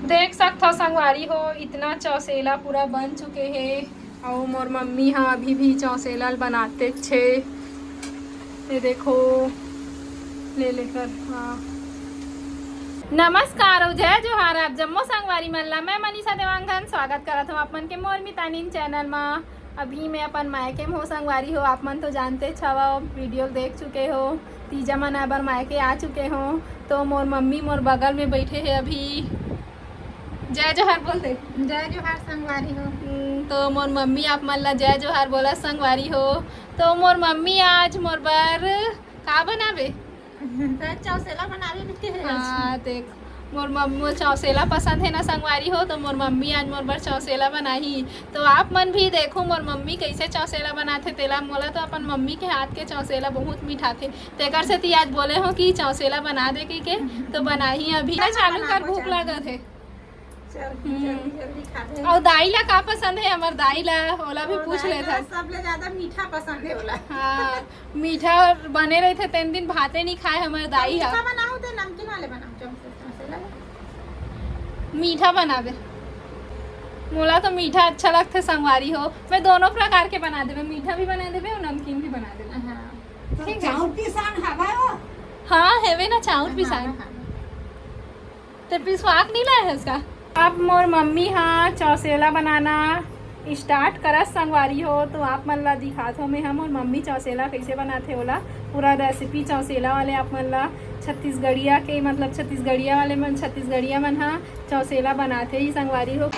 देख सकते संगवारी हो इतना चौसेला पूरा बन चुके हैं और मोर मम्मी हाँ अभी भी चौसेला बनाते छे। ये देखो ले लेकर। हाँ नमस्कार और जय जोहार आप जम्मो संगवारी मल्ला मैं मनीषा देवांगन स्वागत करत हूँ आप मन के मोर मितानिन चैनल में। अभी मैं अपन मायके में हो संगवारी हो आप मन तो जानते छवा वीडियो देख चुके हो। तीजा मन अबर मायके आ चुके हो तो मोर मम्मी मोर बगल में बैठे हैं अभी। जय जोहार बोलते जय जोहार संगवारी हो। तो मोर मम्मी आप मन ला जय जोहार बोला संगवारी हो। तो मोर मम्मी आज मोर बर का बनावे चौसेला बनावे बिकते है। हाँ देख मोर मम्मी चौसेला पसंद है ना संगवारी हो तो मोर मम्मी आज मोर बर चौसेला बनाही। तो आप मन भी देखो मोर मम्मी कैसे चौसेला बनाथे तेला मोला तो अपन मम्मी के हाथ के चौसेला बहुत मीठा थे तेकर से ती आज बोले हो कि चौसेला बना दे के तो बनाही अभी ना चालू कर भूख लागत है। जल्दी खा दे। और दाई ला का पसंद है हमार दाई ला ओला भी पूछ लेता। सबले ज्यादा मीठा पसंद है ओला। हाँ मीठा बने रहे थे 3 दिन भाते नहीं खाए हमारे दाई हा। मीठा बनाओ तो नमकीन वाले बनाओ चौसेला। मीठा बनावे मोला तो मीठा अच्छा लगता संगवारी हो मैं दोनों प्रकार के बना देवे मीठा भी बना देवे और नमकीन भी बना देवे। हां ठीक है। चाउर पिसान हवा हो। हाँ हेवे ना चाउर पिसान ते पिसवाक नहीं लाया है उसका। अब मोर मम्मी हाँ चौसेला बनाना स्टार्ट करस संगवारी हो तो आप मन ला दिखात हो मैं हम और मम्मी चौसेला कैसे बनाते ओला पूरा रेसिपी चौसेला वाले आप मन ला छत्तीसगढ़िया के मतलब छत्तीसगढ़िया वाले मन छत्तीसगढ़िया मन हाँ चौसेला बनाते ही संगवारी हो।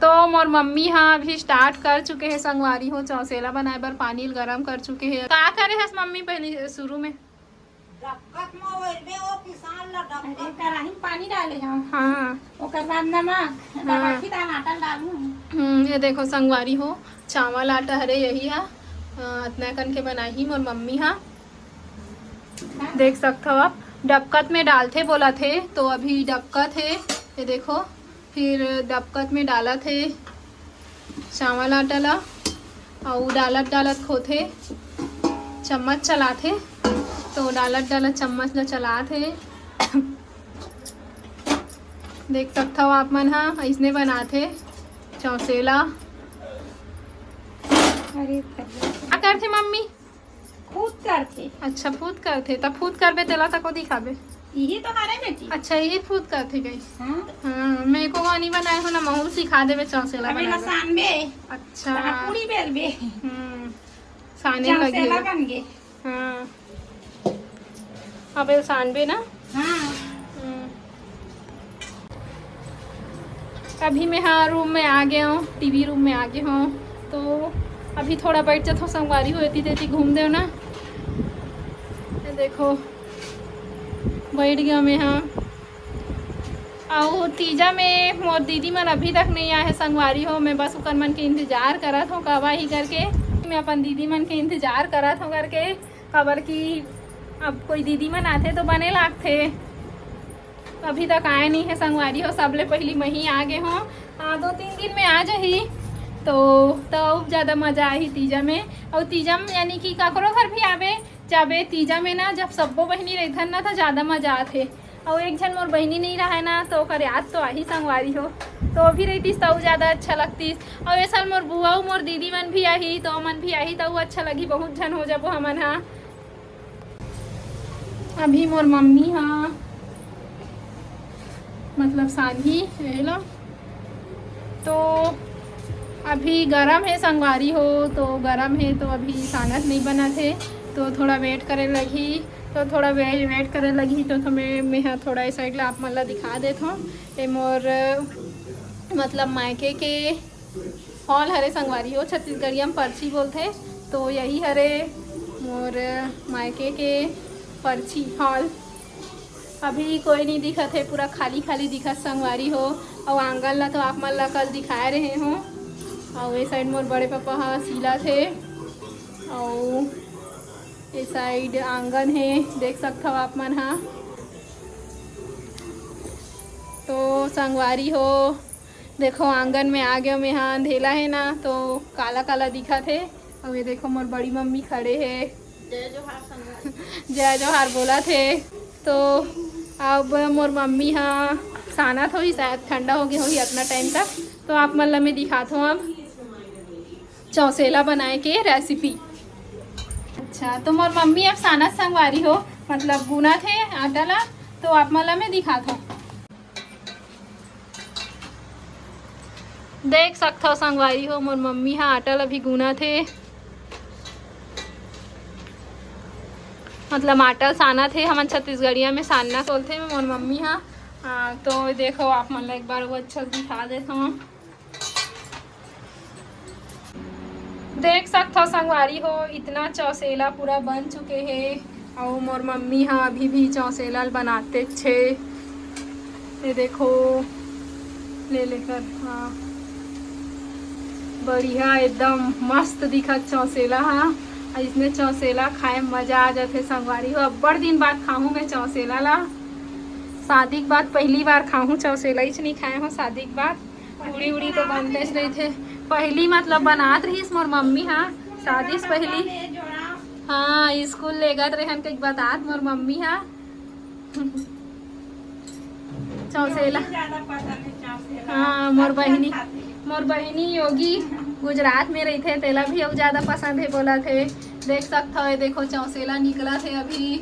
तो मोर मम्मी हाँ अभी स्टार्ट कर चुके हैं संगवारी हो चौसेला बनाए बर पानी गरम कर चुके हैं। का करे हस मम्मी पहले शुरू में डबकत में ओइबे ओ पिसान ला डबकत कढ़ाई में पानी डाले हम। हाँ ओकर बाद नमक बाकी दाल आटा डालूं। ये देखो संगवारी हो चावल आटा हरे यही है इतना कन के बनाई मोर मम्मी हाँ देख सकते हो आप डबकत में डालते बोला थे तो अभी डबकत है ये देखो फिर डबकत में डाला थे चावल आटा ला और डालत खोथे चम्मच चलाते तो डालत चम्मच ला चलाते देख सकते हो आप मन हाँ ऐसने बनाते चौसेला। अरे क्या करते मम्मी खुद करते। अच्छा फूद करते तब फूद करबे तेला तको दिखाबे यही तो हरे बेटी। अच्छा ये फूद करते गई। हां हाँ मेरे को नहीं बनाए हो ना महू सिखा देवे चौसेला अबे बनाना। लसान बे अच्छा पूरी बेल बे साने लगी चौसेला बन गए। हाँ अबे सानबे ना। हां अभी मैं हाँ रूम में आ गया हूँ टीवी रूम में आ गया हूँ तो अभी थोड़ा बैठ जाता हूँ संगवारी होती देती घूम दे ना। ये देखो बैठ गया मैं हाँ और तीजा में मोर दीदी मन अभी तक नहीं आए है संगवारी हो मैं बस उकर मन के इंतज़ार करत हूँ कब ही करके मैं अपन दीदी मन के इंतज़ार करत हूँ करके खबर की अब कोई दीदी मन आते तो बने लागते अभी तक आए नहीं है संगवारी हो सबले पहली मही आ गए हो 2-3 दिन में आ जाही तो ज़्यादा मज़ा आई तीजा में। और तीजा में यानी कि ककरो घर भी आवे जाबे तीजा में ना जब सबो बहनी रहथन ना तो ज़्यादा मज़ा आते और एक जन मोर बहनी नहीं रहा ना तो ओकर याद तो आही संगवारी हो तो अभी रहतीस तो ज़्यादा अच्छा लगतीस। और ये साल मोर बुआ मोर दीदी मन भी आही तो मन भी आही तो अच्छा लगी बहुत जन हो जाबो हमन हाँ। अभी मोर मम्मी हाँ मतलब सानी हेलो तो अभी गरम है संगवारी हो तो गरम है तो अभी सानत नहीं बना थे तो थोड़ा वेट करे लगी तो थोड़ा वेट करे लगी तो मैं हाँ थोड़ा इस साइड ला आप मतलब दिखा देता हूँ ये मोर मतलब मायके के हॉल हरे संगवारी हो छत्तीसगढ़िया में पर्ची बोलते तो यही हरे मोर मायके के पर्ची हॉल। अभी कोई नहीं दिखत है पूरा खाली खाली दिखत संगवारी हो और आंगन ला तो आप मन ला कल दिखाए रहे हो और ये साइड मोर बड़े पापा हाँ सीला थे और ये साइड आंगन है देख सकते हो आप मन हाँ। तो संगवारी हो देखो आंगन में आ गया मैं हाँ अंधेला है ना तो काला काला दिखा थे और ये देखो मोर बड़ी मम्मी खड़े है जय जोहार संगवारी जय जोहार बोला थे तो अब मोर मम्मी हाँ सानत होई, शायद ठंडा हो गया होई इतना टाइम तक। तो आप मतलब मैं दिखाता हूँ अब चौसेला बनाए के रेसिपी। अच्छा तो मोर मम्मी अब सानत संगवारी हो, मतलब गुना थे आटा ला, तो आप मतलब मैं दिखाता हूँ। देख सकते हो संगवारी हो मोर मम्मी हाँ आटा ला भी गुना थे, मतलब आटा साना थे, हमन छत्तीसगढ़िया में सानना बोलते हैं मोर मम्मी हाँ। तो देखो आप मतलब एक बार वो अच्छा दिखा देता हूँ। देख सकते हो संगवारी हो इतना चौसेला पूरा बन चुके हैं और मोर मम्मी हाँ अभी भी चौसेला बनाते छे। ये देखो ले लेकर हाँ बढ़िया एकदम मस्त दिखत चौसेला हाँ। इसमें चौसेला खाए मजा आ जाते संगवारी हो। अब बड़ दिन बाद खाऊं मैं चौसेला ला, शादी के बाद पहली बार खाऊं चौसेला, ही नहीं खाए हो शादी के बाद। पूड़ी उड़ी तो बनते रही थे पहली, मतलब बनात रही मोर मम्मी हाँ शादी से पहली। हाँ स्कूल ले गए रहन कई बात मोर मम्मी हाँ चौसेला। हाँ मोर बहनी योगी गुजरात में रही थे, तेला भी अब ज़्यादा पसंद है बोला थे। देख सकते हो देखो चौसेला निकला थे अभी,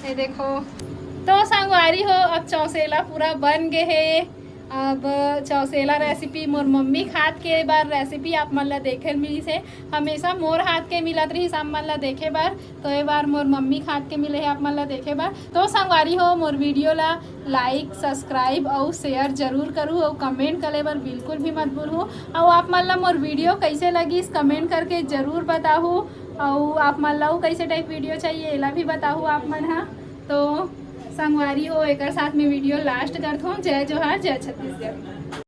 ये देखो। तो संगवारी हो अब चौसेला पूरा बन गए है। अब चौसेला रेसिपी मोर मम्मी हाथ के बार रेसिपी आप मन ला देखे मिली से, हमेशा मोर हाथ के मिलत रही सब मन ला देखे बार, तो ये बार मोर मम्मी हाथ के मिले है आप मन ला देखे बार। तो संगवारी हो मोर वीडियो ला लाइक सब्सक्राइब और शेयर जरूर करूँ और कमेंट करे बर बिल्कुल भी मत भूलूँ। और आप मन ला मोर वीडियो कैसे लगी इस कमेंट करके ज़रूर बताऊँ, और आप मन ला कैसे टाइप वीडियो चाहिए एला भी बताऊँ आप मन हाँ। तो संगवारी हो एक साथ में वीडियो लास्ट करता हूँ। जय जोहार जय छत्तीसगढ़।